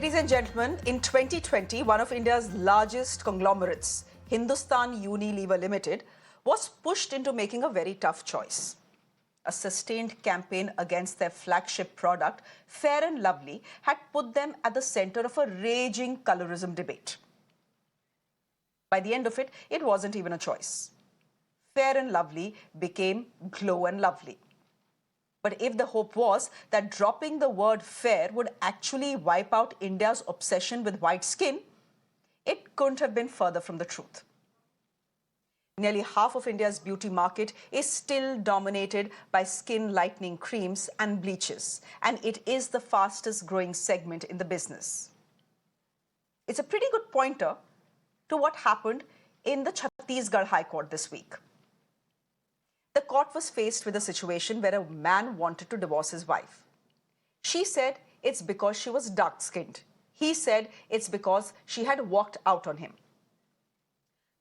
Ladies and gentlemen, in 2020, one of India's largest conglomerates, Hindustan Unilever Limited, was pushed into making a very tough choice. A sustained campaign against their flagship product, Fair and Lovely, had put them at the center of a raging colorism debate. By the end of it, it wasn't even a choice. Fair and Lovely became Glow and Lovely. But if the hope was that dropping the word fair would actually wipe out India's obsession with white skin, it couldn't have been further from the truth. Nearly half of India's beauty market is still dominated by skin lightening creams and bleaches, and it is the fastest growing segment in the business. It's a pretty good pointer to what happened in the Chhattisgarh High Court this week. The court was faced with a situation where a man wanted to divorce his wife. She said it's because she was dark-skinned. He said it's because she had walked out on him.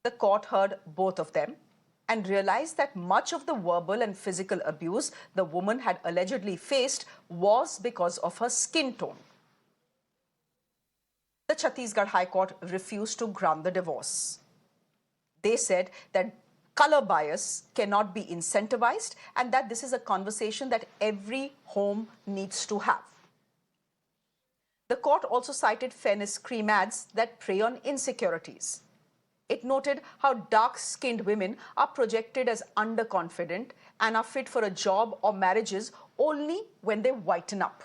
The court heard both of them and realized that much of the verbal and physical abuse the woman had allegedly faced was because of her skin tone. The Chhattisgarh High Court refused to grant the divorce. They said that color bias cannot be incentivized and that this is a conversation that every home needs to have. The court also cited fairness cream ads that prey on insecurities. It noted how dark-skinned women are projected as underconfident and are fit for a job or marriages only when they whiten up.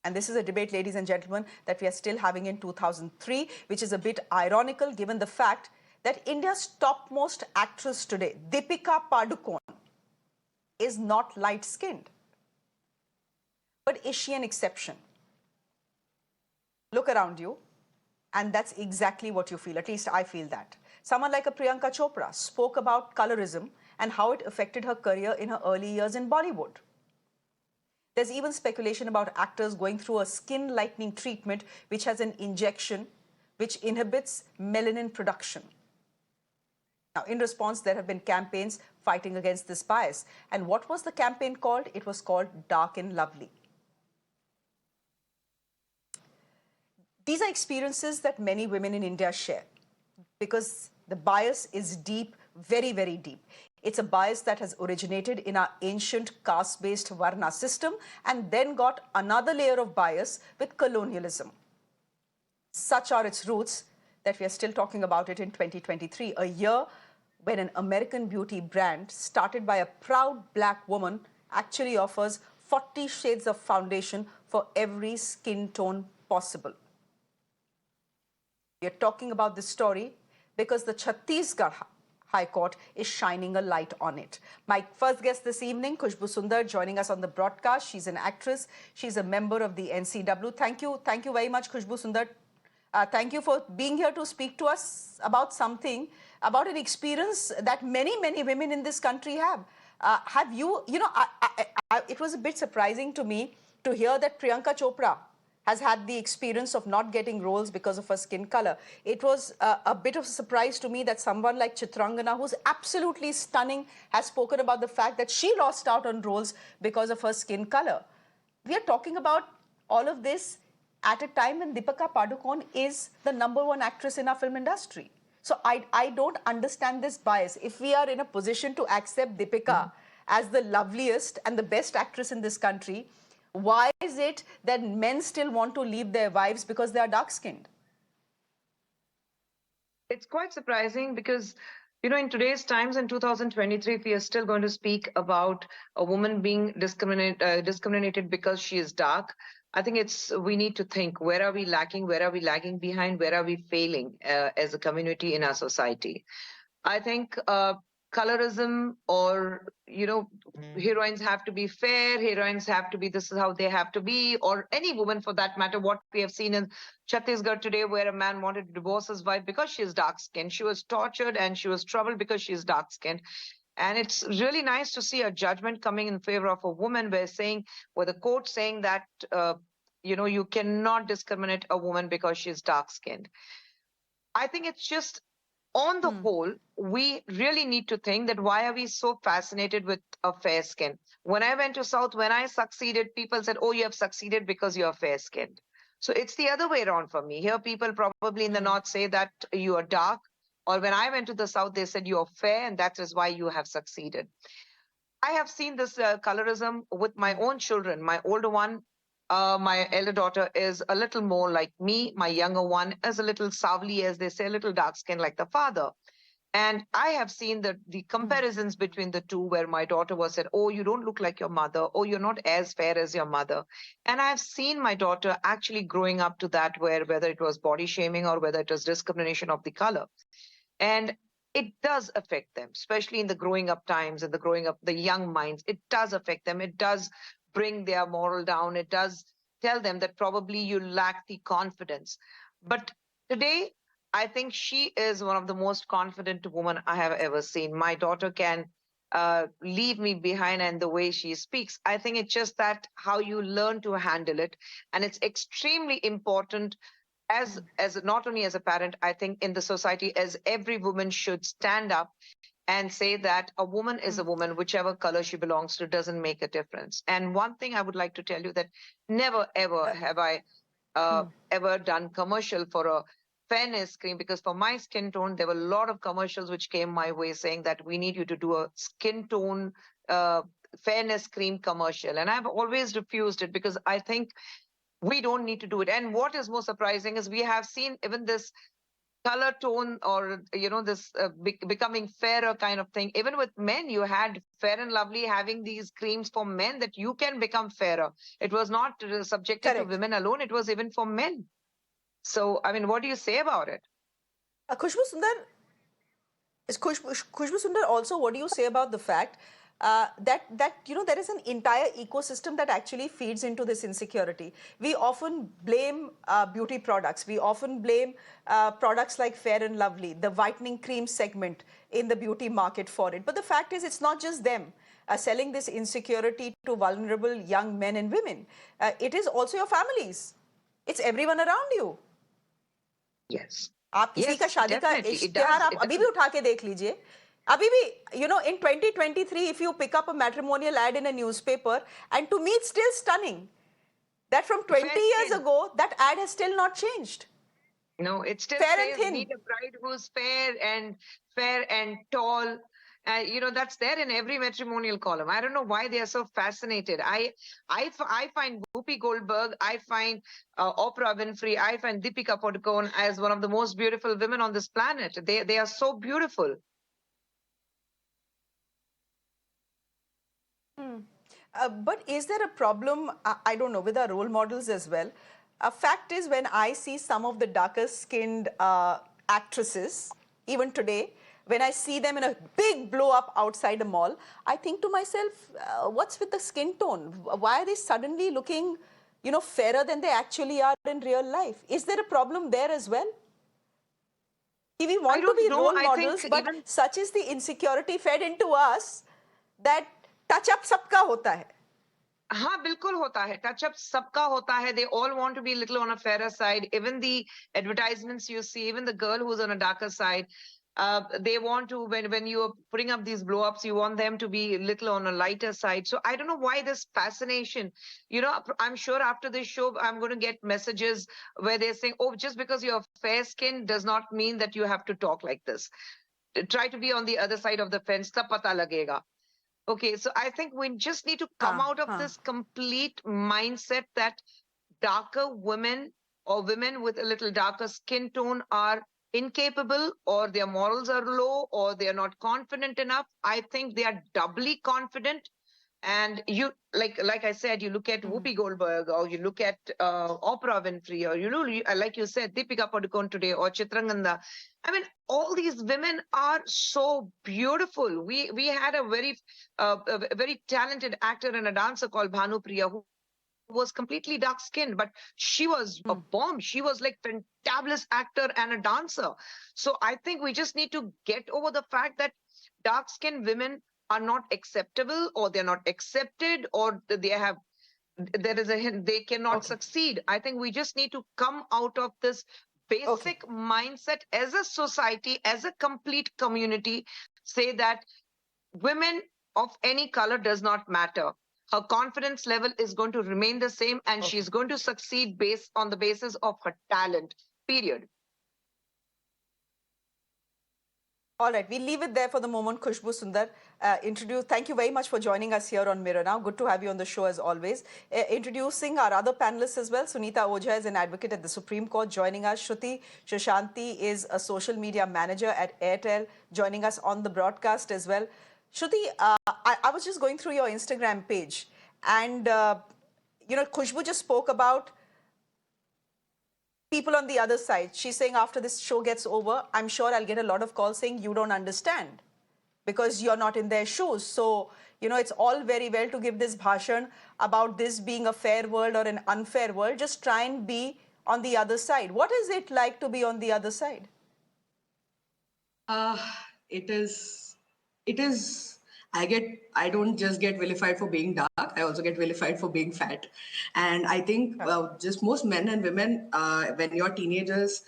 And this is a debate, ladies and gentlemen, that we are still having in 2003, which is a bit ironical given the fact that India's topmost actress today, Deepika Padukone, is not light-skinned. But is she an exception? Look around you, and that's exactly what you feel. At least I feel that. Someone like a Priyanka Chopra spoke about colorism and how it affected her career in her early years in Bollywood. There's even speculation about actors going through a skin lightening treatment which has an injection which inhibits melanin production. Now, in response, there have been campaigns fighting against this bias. And what was the campaign called? It was called Dark and Lovely. These are experiences that many women in India share because the bias is deep, very, very deep. It's a bias that has originated in our ancient caste-based Varna system and then got another layer of bias with colonialism. Such are its roots that we are still talking about it in 2023, a year when an American beauty brand started by a proud black woman actually offers 40 shades of foundation for every skin tone possible. We are talking about this story because the Chhattisgarh High Court is shining a light on it. My first guest this evening, Khushbu Sundar, joining us on the broadcast. She's an actress. She's a member of the NCW. Thank you very much, Khushbu Sundar. Thank you for being here to speak to us about something, about an experience that many women in this country have. Have you, it was a bit surprising to me to hear that Priyanka Chopra has had the experience of not getting roles because of her skin color. It was a bit of a surprise to me that someone like Chitrangana, who's absolutely stunning, has spoken about the fact that she lost out on roles because of her skin color. We are talking about all of this at a time when Deepika Padukone is the #1 actress in our film industry. So I don't understand this bias. If we are in a position to accept Deepika as the loveliest and the best actress in this country, why is it that men still want to leave their wives because they are dark-skinned? It's quite surprising because, in today's times in 2023, if we are still going to speak about a woman being discriminated because she is dark, I think we need to think, where are we lacking? Where are we lagging behind? Where are we failing as a community in our society? I think colorism or, heroines have to be fair, heroines have to be, this is how they have to be, or any woman for that matter, what we have seen in Chhattisgarh today, where a man wanted to divorce his wife because she is dark-skinned. She was tortured and she was troubled because she is dark-skinned. And it's really nice to see a judgment coming in favor of a woman where the court saying that, you cannot discriminate a woman because she's dark-skinned. I think it's just on the whole, we really need to think that why are we so fascinated with a fair skin? When I went to South, when I succeeded, people said, oh, you have succeeded because you're fair skinned. So it's the other way around for me. Here, people probably in the North say that you are dark. Or when I went to the South, they said you're fair and that is why you have succeeded. I have seen this colorism with my own children. My older one, my elder daughter, is a little more like me. My younger one is a little savly, as they say, a little dark skinned like the father. And I have seen the comparisons between the two, where my daughter was said, oh, you don't look like your mother. Oh, you're not as fair as your mother. And I've seen my daughter actually growing up to that, where whether it was body shaming or whether it was discrimination of the color. And it does affect them, especially in the growing up times and the growing up, the young minds. It does affect them. It does bring their moral down. It does tell them that probably you lack the confidence. But today, I think she is one of the most confident women I have ever seen. My daughter can leave me behind, and the way she speaks, I think it's just that how you learn to handle it. And it's extremely important as not only as a parent, I think in the society, as every woman should stand up and say that a woman is a woman, whichever color she belongs to doesn't make a difference. And one thing I would like to tell you, that never ever have I ever done commercial for a fairness cream, because for my skin tone, there were a lot of commercials which came my way saying that we need you to do a skin tone fairness cream commercial. And I've always refused it because I think we don't need to do it. And what is more surprising is we have seen even this color tone, or this becoming fairer kind of thing. Even with men, you had Fair and Lovely having these creams for men that you can become fairer. It was not subjected to women alone, it was even for men. So I mean, what do you say about it? Khushbu Sundar, Khushbu Sundar, also, what do you say about the fact that there is an entire ecosystem that actually feeds into this insecurity? We often blame beauty products. We often blame products like Fair and Lovely, the whitening cream segment in the beauty market for it. But the fact is, it's not just them selling this insecurity to vulnerable young men and women. It is also your families. It's everyone around you. Yes. आप किसी का शादी का इश्तिहार आप अभी भी उठा के देख लीजिए. Abhi bhi, in 2023, if you pick up a matrimonial ad in a newspaper, and to me it's still stunning that from 20 years ago, that ad has still not changed. No, it still says need a bride who's fair and tall. That's there in every matrimonial column. I don't know why they are so fascinated. I find Whoopi Goldberg, I find Oprah Winfrey, I find Deepika Padukone as one of the most beautiful women on this planet. They are so beautiful. But is there a problem, I don't know, with our role models as well? Fact is, when I see some of the darker skinned actresses, even today, when I see them in a big blow up outside a mall, I think to myself, what's with the skin tone? Why are they suddenly looking, fairer than they actually are in real life? Is there a problem there as well? We want to be role models, but such is the insecurity fed into us that touch-up सबका होता है. हाँ, बिल्कुल होता है. Touch-up सबका होता है. They all want to be a little on a fairer side. Even the advertisements you see, even the girl who's on a darker side, they want to, when you are putting up these blow-ups, you want them to be a little on a lighter side. So I don't know why this fascination. I'm sure after this show, I'm going to get messages where they're saying, oh, just because you're fair skin does not mean that you have to talk like this. Try to be on the other side of the fence, tab pata lagega. Okay, so I think we just need to come out of this complete mindset that darker women or women with a little darker skin tone are incapable, or their morals are low, or they are not confident enough. I think they are doubly confident. And you, like I said, you look at Whoopi Goldberg, or you look at Oprah Winfrey, or like you said, Deepika Padukone today, or Chitranganda. I mean, all these women are so beautiful. We had a very talented actor and a dancer called Bhanu Priya, who was completely dark skinned, but she was a bomb. She was like fantabulous actor and a dancer. So I think we just need to get over the fact that dark skinned women are not acceptable, or they're not accepted, or they cannot succeed. I think we just need to come out of this basic mindset as a society, as a complete community, say that women of any color does not matter. Her confidence level is going to remain the same and Okay. she's going to succeed based on the basis of her talent, period. All right, we'll leave it there for the moment. Khushbu Sundar, thank you very much for joining us here on Mirror Now. Good to have you on the show as always. Introducing our other panelists as well. Suneita Ojha is an advocate at the Supreme Court joining us. Shruti Shashanti is a social media manager at Airtel joining us on the broadcast as well. Shruti, I was just going through your Instagram page and, Khushbu just spoke about people on the other side. She's saying after this show gets over, I'm sure I'll get a lot of calls saying you don't understand because you're not in their shoes. So, it's all very well to give this bhashan about this being a fair world or an unfair world. Just try and be on the other side. What is it like to be on the other side? Uh, it is, it is, I don't just get vilified for being dark. I also get vilified for being fat. And I think just most men and women, when you're teenagers,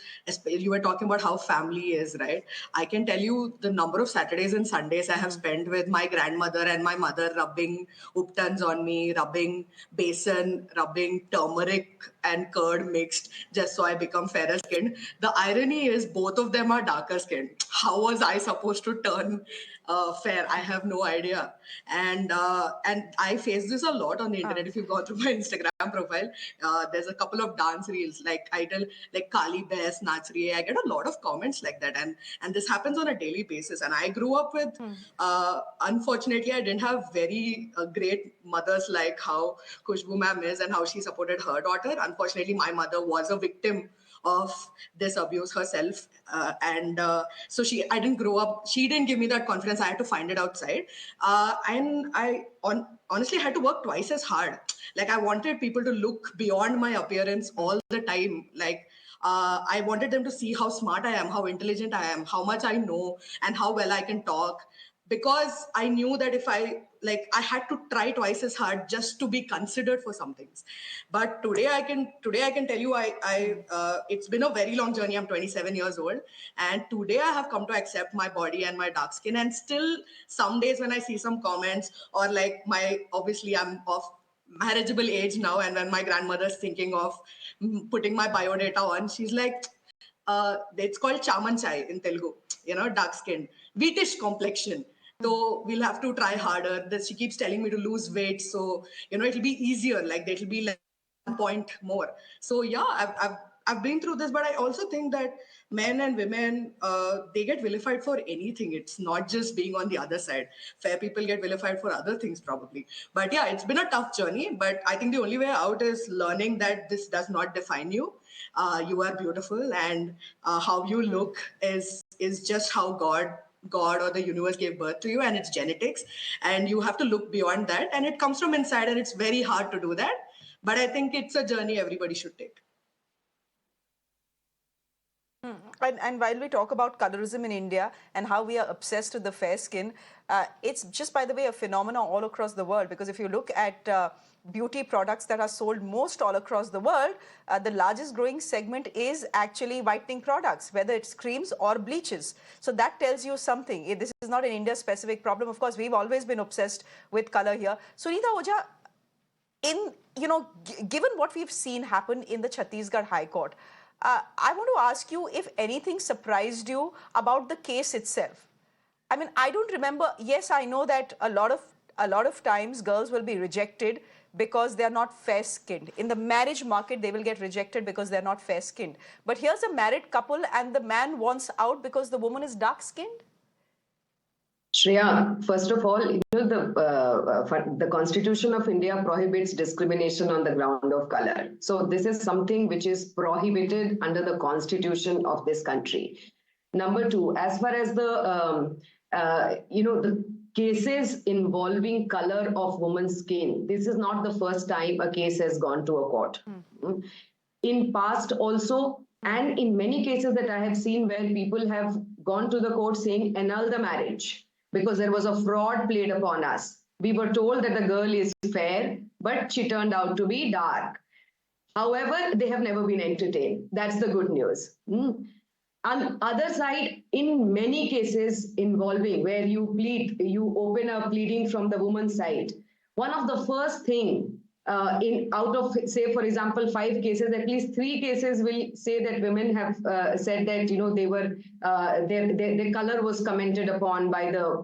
you were talking about how family is, right? I can tell you the number of Saturdays and Sundays I have spent with my grandmother and my mother rubbing uptans on me, rubbing besan, rubbing turmeric and curd mixed just so I become fairer skinned. The irony is both of them are darker skinned. How was I supposed to turn fair? I have no idea. And I face this a lot on the internet. If you go through my Instagram profile, there's a couple of dance reels like I tell like Kali Bes Nach Rahi Hai. I get a lot of comments like that, and this happens on a daily basis. And I grew up with, unfortunately, I didn't have very great mothers like how Khushbu ma'am is and how she supported her daughter. Unfortunately, my mother was a victim of this abuse herself, so I didn't grow up. She didn't give me that confidence. I had to find it outside, and honestly had to work twice as hard. Like I wanted people to look beyond my appearance all the time. Like I wanted them to see how smart I am, how intelligent I am, how much I know, and how well I can talk. Because I knew that if I had to try twice as hard just to be considered for some things. But today I can tell you, it's been a very long journey. I'm 27 years old, and today I have come to accept my body and my dark skin. And still, some days when I see some comments or like obviously I'm of marriageable age now, and when my grandmother's thinking of putting my biodata on, she's like, it's called chaman chai in Telugu, dark skin, wheatish complexion. So we'll have to try harder. She keeps telling me to lose weight. So, it'll be easier. Like it'll be like 1 point more. So yeah, I've been through this, but I also think that men and women, they get vilified for anything. It's not just being on the other side. Fair people get vilified for other things probably. But yeah, it's been a tough journey. But I think the only way out is learning that this does not define you. You are beautiful, and how you look is just how God or the universe gave birth to you, and it's genetics, and you have to look beyond that, and it comes from inside, and it's very hard to do that. But I think it's a journey everybody should take. And while we talk about colorism in India and how we are obsessed with the fair skin, it's just, by the way, a phenomenon all across the world. Because if you look at beauty products that are sold most all across the world, the largest growing segment is actually whitening products, whether it's creams or bleaches. So that tells you something. This is not an India-specific problem. Of course, we've always been obsessed with color here. Suneita Ojha, given what we've seen happen in the Chhattisgarh High Court, I want to ask you if anything surprised you about the case itself. I mean, I don't remember. Yes, I know that a lot of times girls will be rejected because they're not fair-skinned. In the marriage market, they will get rejected because they're not fair-skinned. But here's a married couple and the man wants out because the woman is dark-skinned? Shreya, first of all, the Constitution of India prohibits discrimination on the ground of color. So this is something which is prohibited under the Constitution of this country. Number two, as far as the cases involving color of woman's skin, this is not the first time a case has gone to a court. In past also, and in many cases that I have seen where people have gone to the court saying annul the marriage, because there was a fraud played upon us. We were told that the girl is fair, but she turned out to be dark. However, they have never been entertained. That's the good news. On the other side, in many cases involving where you open a pleading from the woman's side, one of the first thing out of, say, for example, 5 cases, at least 3 cases will say that women have said that, you know, they were their color was commented upon by the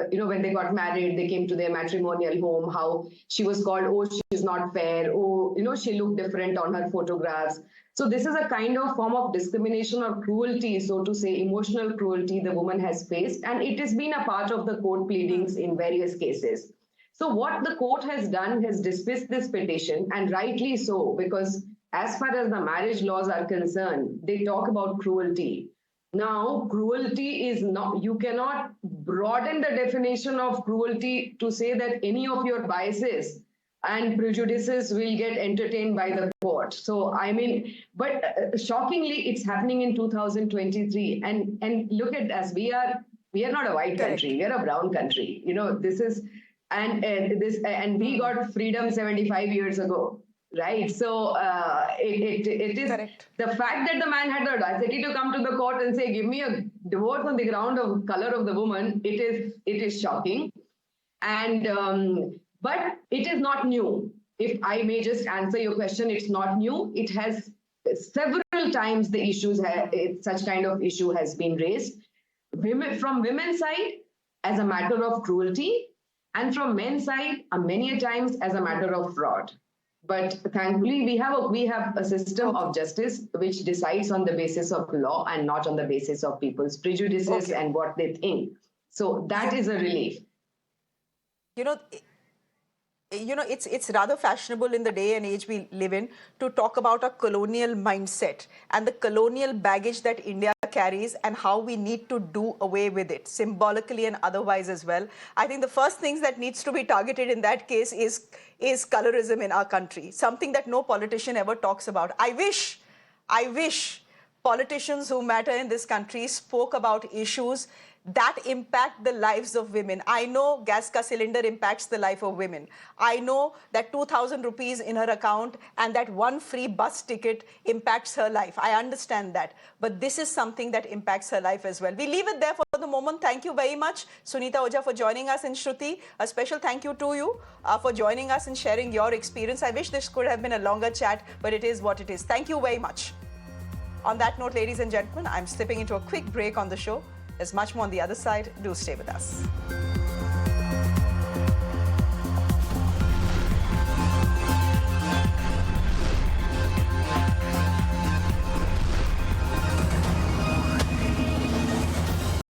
you know, when they got married, they came to their matrimonial home, how she was called, oh, she's not fair, oh, you know, she looked different on her photographs. So this is a kind of form of discrimination or cruelty, so to say, emotional cruelty the woman has faced, and it has been a part of the court pleadings in various cases. So what the court has done has dismissed this petition, and rightly so, because as far as the marriage laws are concerned, they talk about cruelty. Now, cruelty is not, you cannot broaden the definition of cruelty to say that any of your biases and prejudices will get entertained by the court. So, I mean, but shockingly, it's happening in 2023. And look at us, we are not a white country, we are a brown country. You know, this is, and we got freedom 75 years ago, right? So it is Correct. The fact that the man had the audacity to come to the court and say, give me a divorce on the ground of color of the woman, it is shocking. And but it is not new. If I may just answer your question, it's not new. It has several times the issues, such kind of issue has been raised. From women's side, as a matter of cruelty, and from men's side, many a times as a matter of fraud. But thankfully, we have a system of justice which decides on the basis of law and not on the basis of people's prejudices and what they think. So that is a relief. You know, it's rather fashionable in the day and age we live in to talk about a colonial mindset and the colonial baggage that India carries and how we need to do away with it, symbolically and otherwise as well. I think the first things that needs to be targeted in that case is colorism in our country, something that no politician ever talks about. I wish politicians who matter in this country spoke about issues that impact the lives of women. I know gas ka cylinder impacts the life of women. I know that 2,000 rupees in her account and that one free bus ticket impacts her life. I understand that. But this is something that impacts her life as well. We leave it there for the moment. Thank you very much, Suneita Ojha, for joining us in Shruti. A special thank you to you for joining us and sharing your experience. I wish this could have been a longer chat, but it is what it is. Thank you very much. On that note, ladies and gentlemen, I'm slipping into a quick break on the show. There's much more on the other side. Do stay with us.